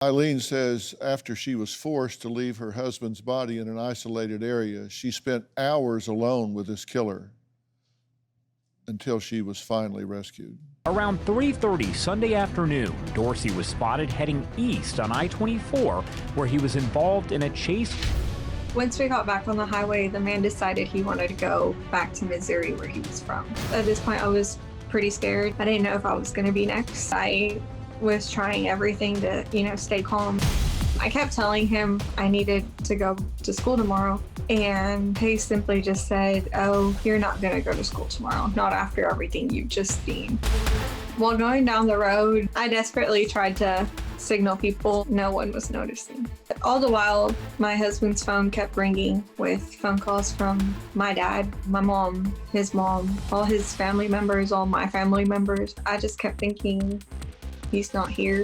Aileen says after she was forced to leave her husband's body in an isolated area, she spent hours alone with this killer until she was finally rescued. Around 3:30 Sunday afternoon, Dorsey was spotted heading east on I-24, where he was involved in a chase. Once we got back on the highway, the man decided he wanted to go back to Missouri, where he was from. At this point, I was pretty scared. I didn't know if I was going to be next. I was trying everything to, stay calm. I kept telling him I needed to go to school tomorrow, and he simply just said, "Oh, you're not going to go to school tomorrow, not after everything you've just seen." While going down the road, I desperately tried to signal people. No one was noticing. All the while, my husband's phone kept ringing with phone calls from my dad, my mom, his mom, all his family members, all my family members. I just kept thinking, he's not here.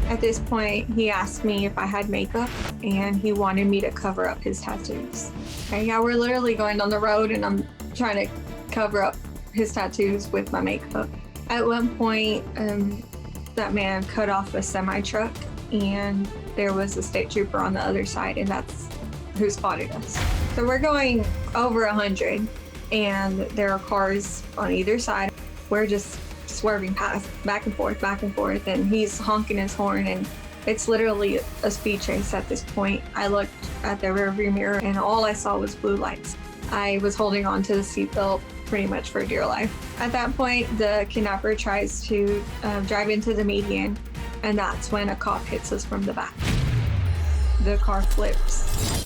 At this point, he asked me if I had makeup, and he wanted me to cover up his tattoos. Okay, yeah, we're literally going down the road, and I'm trying to cover up his tattoos with my makeup. At one point, that man cut off a semi-truck, and there was a state trooper on the other side, and that's who spotted us. So we're going over 100, and there are cars on either side. We're just swerving past, back and forth, and he's honking his horn, and it's literally a speed chase at this point. I looked at the rearview mirror, and all I saw was blue lights. I was holding on to the seatbelt pretty much for dear life. At that point, the kidnapper tries to drive into the median, and that's when a cop hits us from the back. The car flips.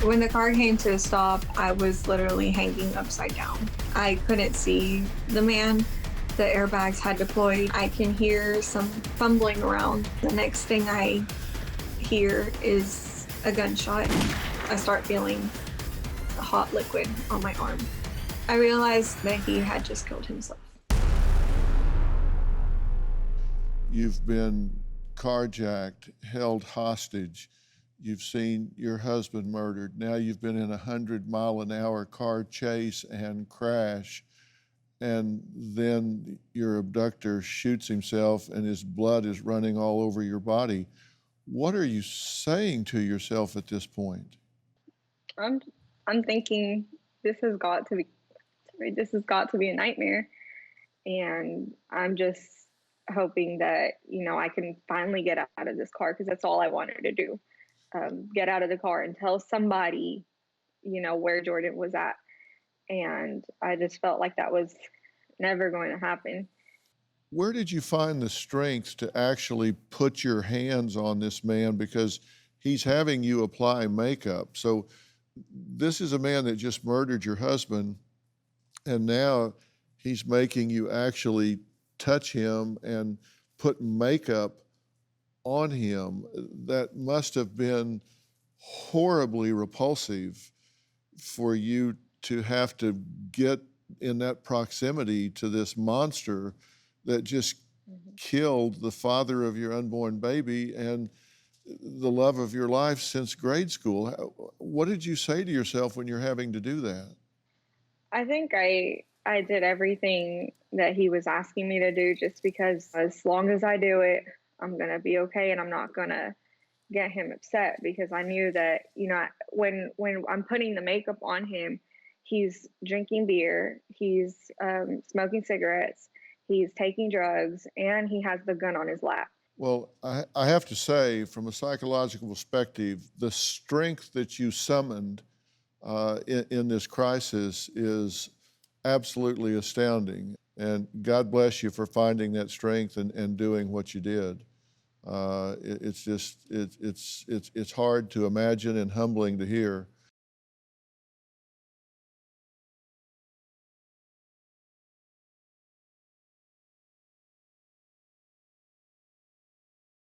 When the car came to a stop, I was literally hanging upside down. I couldn't see the man. The airbags had deployed. I can hear some fumbling around. The next thing I hear is a gunshot. I start feeling a hot liquid on my arm. I realized that he had just killed himself. You've been carjacked, held hostage. You've seen your husband murdered. Now you've been in a 100-mile-an-hour car chase and crash. And then your abductor shoots himself and his blood is running all over your body. What are you saying to yourself at this point? I'm thinking this has got to be a nightmare. And I'm just hoping that, I can finally get out of this car, because that's all I wanted to do. Get out of the car and tell somebody, where Jordan was at. And I just felt like that was never going to happen. Where did you find the strength to actually put your hands on this man? Because he's having you apply makeup. So this is a man that just murdered your husband, and now he's making you actually touch him and put makeup on him. That must have been horribly repulsive for you to have to get in that proximity to this monster that just killed the father of your unborn baby and the love of your life since grade school. What did you say to yourself when you're having to do that? I think I did everything that he was asking me to do, just because as long as I do it, I'm going to be okay, and I'm not going to get him upset, because I knew that, when I'm putting the makeup on him, he's drinking beer, he's smoking cigarettes, he's taking drugs, and he has the gun on his lap. Well, I have to say, from a psychological perspective, the strength that you summoned in this crisis is absolutely astounding. And God bless you for finding that strength and doing what you did. It's hard to imagine and humbling to hear.